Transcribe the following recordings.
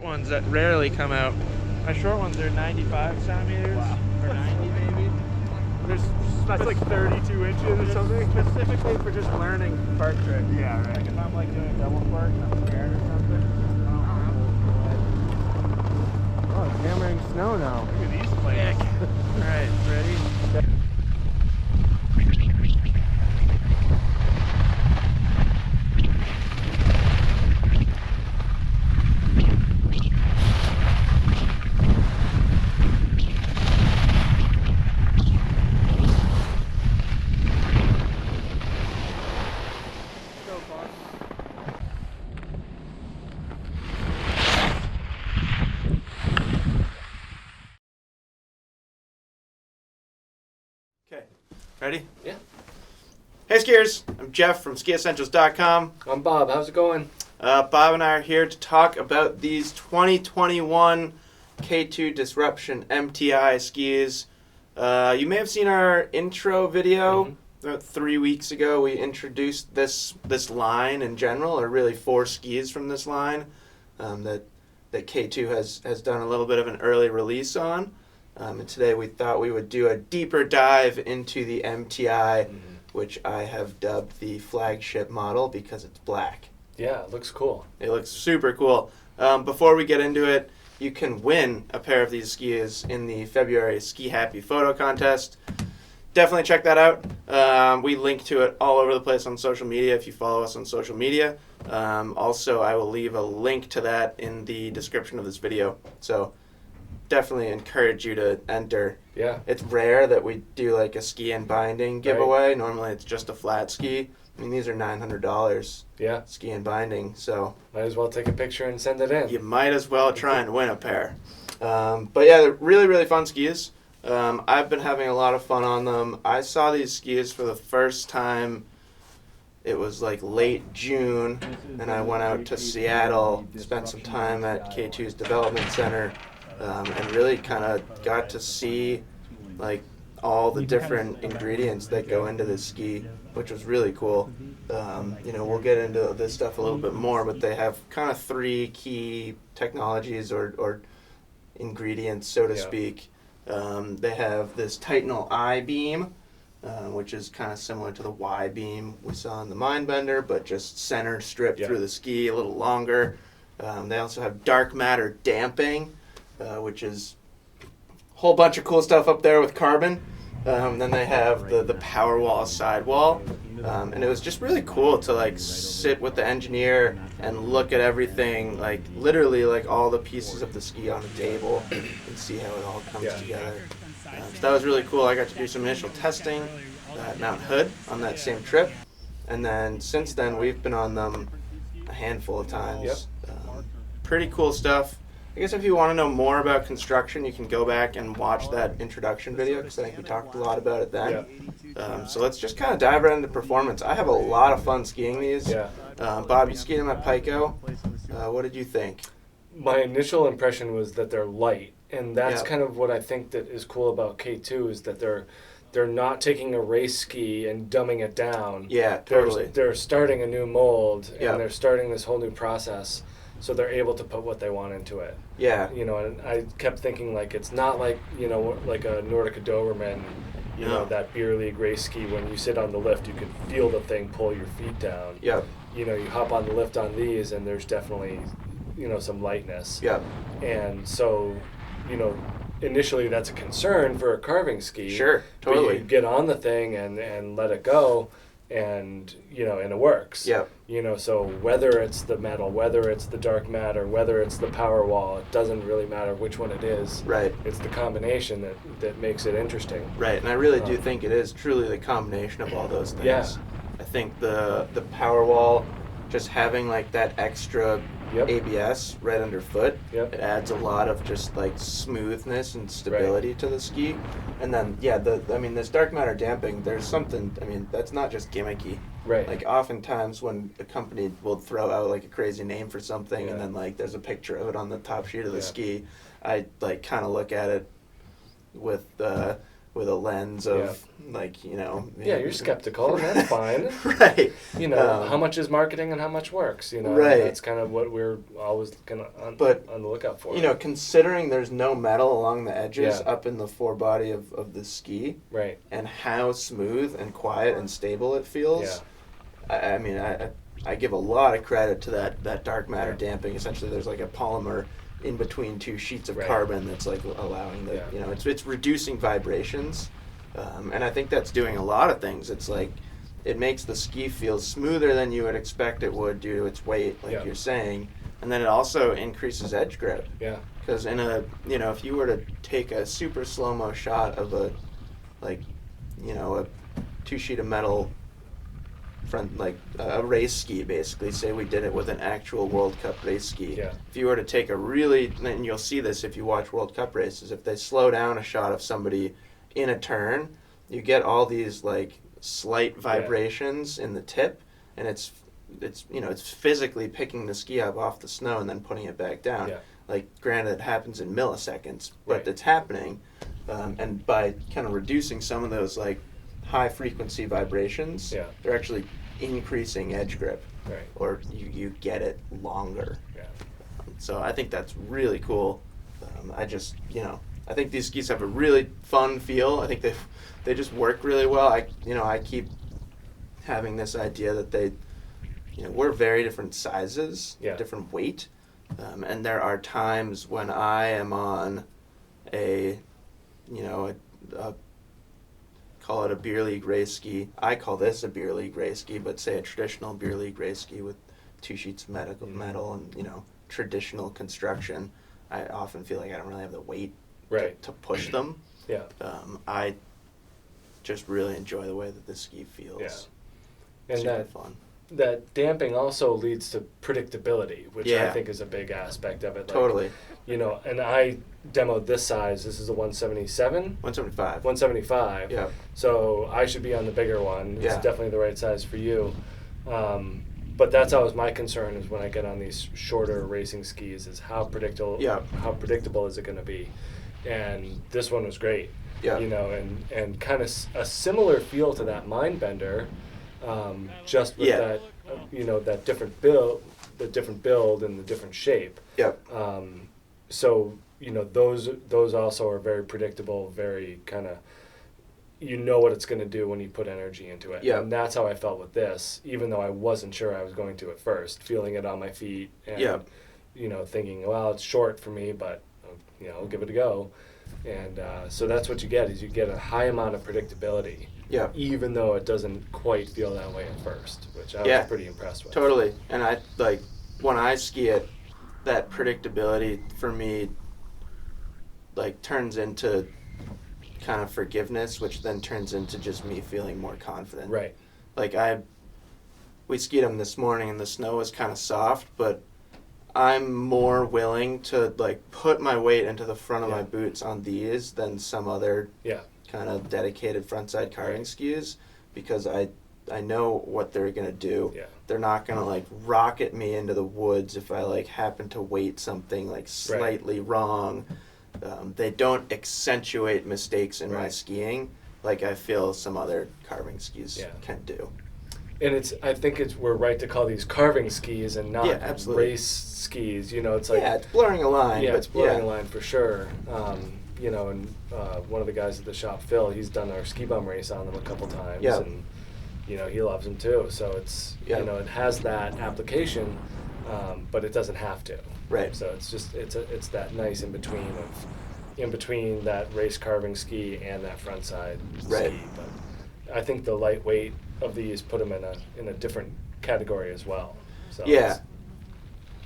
Ones that rarely come out. My short ones are 95 centimeters or 90 maybe. That's like 32 inches or something. Specifically for just learning park tricks. Yeah, right. Like if I'm like doing a double park and I'm scared or something. Oh, it's hammering snow now. Look at these planes. Alright, ready? Okay, ready? Yeah. Hey skiers, I'm Jeff from skiessentials.com. I'm Bob. How's it going? Bob and I are here to talk about these 2021 K2 Disruption MTI skis. You may have seen our intro video. About 3 weeks ago we introduced this line in general, or really 4 skis from this line that K2 has done a little bit of an early release on. And today we thought we would do a deeper dive into the MTI, which I have dubbed the flagship model because it's black. Yeah, it looks cool. It looks super cool. Before we get into it, you can win a pair of these skis in the February Ski Happy photo contest. Definitely check that out. We link to it all over the place on social media if you follow us on social media. Also, I will leave a link to that in the description of this video. So definitely encourage you to enter. Yeah. It's rare that we do like a ski and binding giveaway. Right. Normally it's just a flat ski. I mean, these are $900. Yeah. Ski and binding, so might as well take a picture and send it in. You might as well try and win a pair. But yeah, they're really, really fun skis. I've been having a lot of fun on them. I saw these skis for the first time, it was like late June, and I went out to Seattle, spent some time at K2's development center, and really kind of got to see like all the different ingredients that go into this ski, which was really cool. We'll get into this stuff a little bit more, but they have kind of 3 key technologies or ingredients, so to speak. They have this Titanal I-beam, which is kind of similar to the Y-beam we saw in the Mindbender, but just center stripped through the ski, a little longer. They also have dark matter damping, which is a whole bunch of cool stuff up there with carbon. Then they have the Powerwall sidewall, and it was just really cool to like sit with the engineer and look at everything, like literally like all the pieces of the ski on the table and see how it all comes together. So that was really cool. I got to do some initial testing at Mount Hood on that same trip, and then since then we've been on them a handful of times. Pretty cool stuff. I guess if you want to know more about construction, you can go back and watch that introduction video because I think we talked a lot about it then. So let's just kind of dive right into performance. I have a lot of fun skiing these. Bob, you skied them at Pico. What did you think? My initial impression was that they're light, and that's kind of what I think that is cool about K2 is that they're not taking a race ski and dumbing it down. Yeah, totally. They're starting a new mold, and they're starting this whole new process. So they're able to put what they want into it. Yeah. And I kept thinking like it's not like, like a Nordica Doberman, that beer league race ski. When you sit on the lift, you can feel the thing pull your feet down. Yeah. You hop on the lift on these, and there's definitely, some lightness. Yeah. And so, initially that's a concern for a carving ski. Sure, totally. But you get on the thing and let it go, and it works. Yeah. So whether it's the metal, whether it's the dark matter, whether it's the Powerwall, it doesn't really matter which one it is. Right. It's the combination that makes it interesting. Right, and I really do think it is truly the combination of all those things. Yeah. I think the Powerwall, just having like that extra ABS right underfoot, it adds a lot of just like smoothness and stability to the ski. And then this dark matter damping, there's something, that's not just gimmicky. Right. Like oftentimes when a company will throw out like a crazy name for something and then like there's a picture of it on the top sheet of the ski, I like kind of look at it with with a lens of like, you know. Yeah, you're skeptical, and that's fine. Right. You know, how much is marketing and how much works, you know. Right. That's kind of what we're always on the lookout for. You know, considering there's no metal along the edges up in the forebody of the ski. Right. And how smooth and quiet and stable it feels. Yeah. I mean, I give a lot of credit to that dark matter damping. Essentially, there's like a polymer in between two sheets of carbon that's like allowing the, you know, it's reducing vibrations. And I think that's doing a lot of things. It's like, it makes the ski feel smoother than you would expect it would due to its weight, like you're saying. And then it also increases edge grip. Yeah. Because in a, you know, if you were to take a super slow-mo shot of a, like, you know, a 2-sheet of metal front, like a race ski, basically, say we did it with an actual World Cup race ski. Yeah. If you were to take a really, and you'll see this if you watch World Cup races, if they slow down a shot of somebody in a turn, you get all these like slight vibrations in the tip, and it's you know, it's physically picking the ski up off the snow and then putting it back down. Yeah. Like, granted, it happens in milliseconds, but it's happening, and by kind of reducing some of those like high frequency vibrations, they're actually increasing edge grip, or you get it longer. Yeah. So I think that's really cool. I just, you know, I think these skis have a really fun feel. I think they just work really well. I keep having this idea that they, you know, we're very different sizes, different weight, and there are times when I am on a, you know, a call it a beer league race ski. I call this a beer league race ski, but say a traditional beer league race ski with 2 sheets of metal and, you know, traditional construction. I often feel like I don't really have the weight to push them. Yeah. I just really enjoy the way that this ski feels. Yeah. And super fun. That damping also leads to predictability, which I think is a big aspect of it. Like, totally. You know, and I demoed this size. This is a 177? 175. 175. Yeah. So I should be on the bigger one. It's definitely the right size for you. But that's always my concern is when I get on these shorter racing skis is how predictable is it going to be? And this one was great. Yeah. You know, and kind of a similar feel to that Mindbender, just with that, you know, that different build, the different build and the different shape. Yep. So, you know, those also are very predictable, very kind of, you know what it's going to do when you put energy into it. Yeah. And that's how I felt with this, even though I wasn't sure I was going to at first, feeling it on my feet and, you know, thinking, well, it's short for me, but, you know, I'll give it a go. And so that's what you get, is you get a high amount of predictability. Yeah. Even though it doesn't quite feel that way at first, which I was pretty impressed with. Totally. And I, like, when I ski it, that predictability for me, like, turns into kind of forgiveness, which then turns into just me feeling more confident. Right. Like, we skied them this morning and the snow was kind of soft, but I'm more willing to, like, put my weight into the front of my boots on these than some other kind of dedicated frontside carving skis, because I know what they're going to do. Yeah. They're not going to, like, rocket me into the woods if I, like, happen to weight something, like, slightly wrong. They don't accentuate mistakes in my skiing like I feel some other carving skis can do. And I think we're right to call these carving skis and not race skis. You know, it's like, it's blurring a line. Yeah, it's blurring a line for sure. You know, and one of the guys at the shop, Phil, he's done our ski bum race on them a couple times, and you know, he loves them too. So it's you know, it has that application, but it doesn't have to. Right. So it's just it's that nice in between that race carving ski and that frontside ski. But I think the lightweight of these put them in a different category as well. So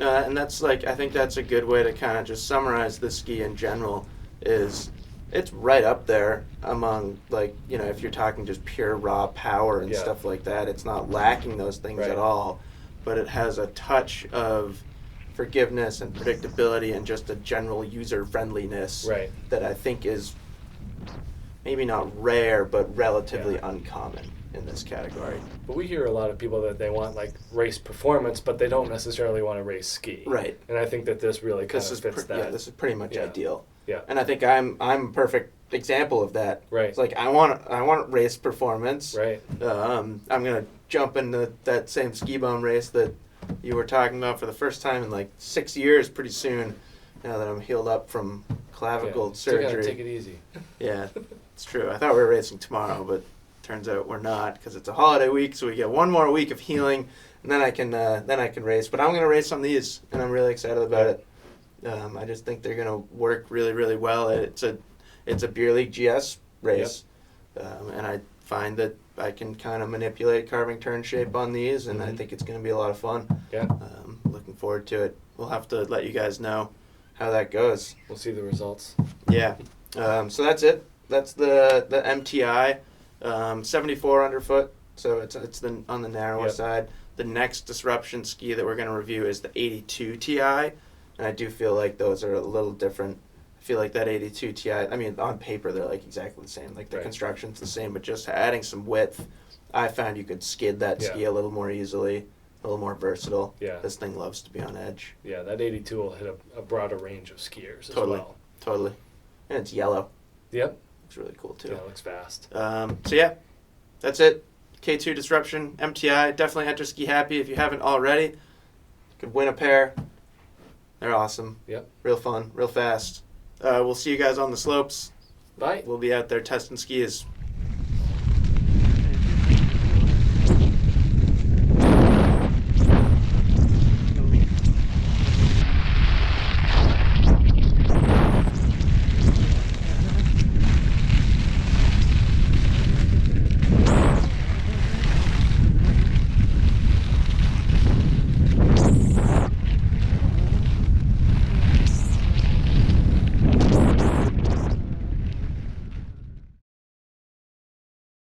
no, and that's, like, I think that's a good way to kind of just summarize the ski in general. Is it's right up there among, like, you know, if you're talking just pure raw power and stuff like that, it's not lacking those things at all, but it has a touch of forgiveness and predictability and just a general user friendliness that I think is maybe not rare but relatively uncommon in this category. But we hear a lot of people that they want, like, race performance, but they don't necessarily want to race ski. Right. And I think that this really kind of fits that. Yeah, this is pretty much ideal. Yeah. And I think I'm a perfect example of that. Right. It's like I want race performance. Right. I'm gonna jump into that same ski bum race that you were talking about for the first time in like 6 years. Pretty soon, now that I'm healed up from clavicle surgery. Still gotta take it easy. Yeah, it's true. I thought we were racing tomorrow, but turns out we're not because it's a holiday week. So we get one more week of healing, and then I can race. But I'm gonna race on these, and I'm really excited about it. I just think they're gonna work really, really well. It's a beer league GS race, and I find that I can kind of manipulate carving turn shape on these, and I think it's gonna be a lot of fun. Yeah. Looking forward to it. We'll have to let you guys know how that goes. We'll see the results. Yeah. So that's it. That's the MTI, 74 underfoot. So it's on the narrower side. The next disruption ski that we're going to review is the 82 Ti, and I do feel like those are a little different. I feel like that 82 Ti, I mean, on paper they're like exactly the same. Like the construction's the same, but just adding some width, I found you could skid that ski a little more easily, a little more versatile. Yeah. This thing loves to be on edge. Yeah, that 82 will hit a broader range of skiers as Totally. well. Totally. And it's yellow. Yep. Looks really cool too. Yeah, it looks fast. So yeah, that's it. K2 Disruption MTI. Definitely enter Ski Happy if you haven't already. You could win a pair. They're awesome. Yep. Real fun, real fast. We'll see you guys on the slopes. Bye. We'll be out there testing skis.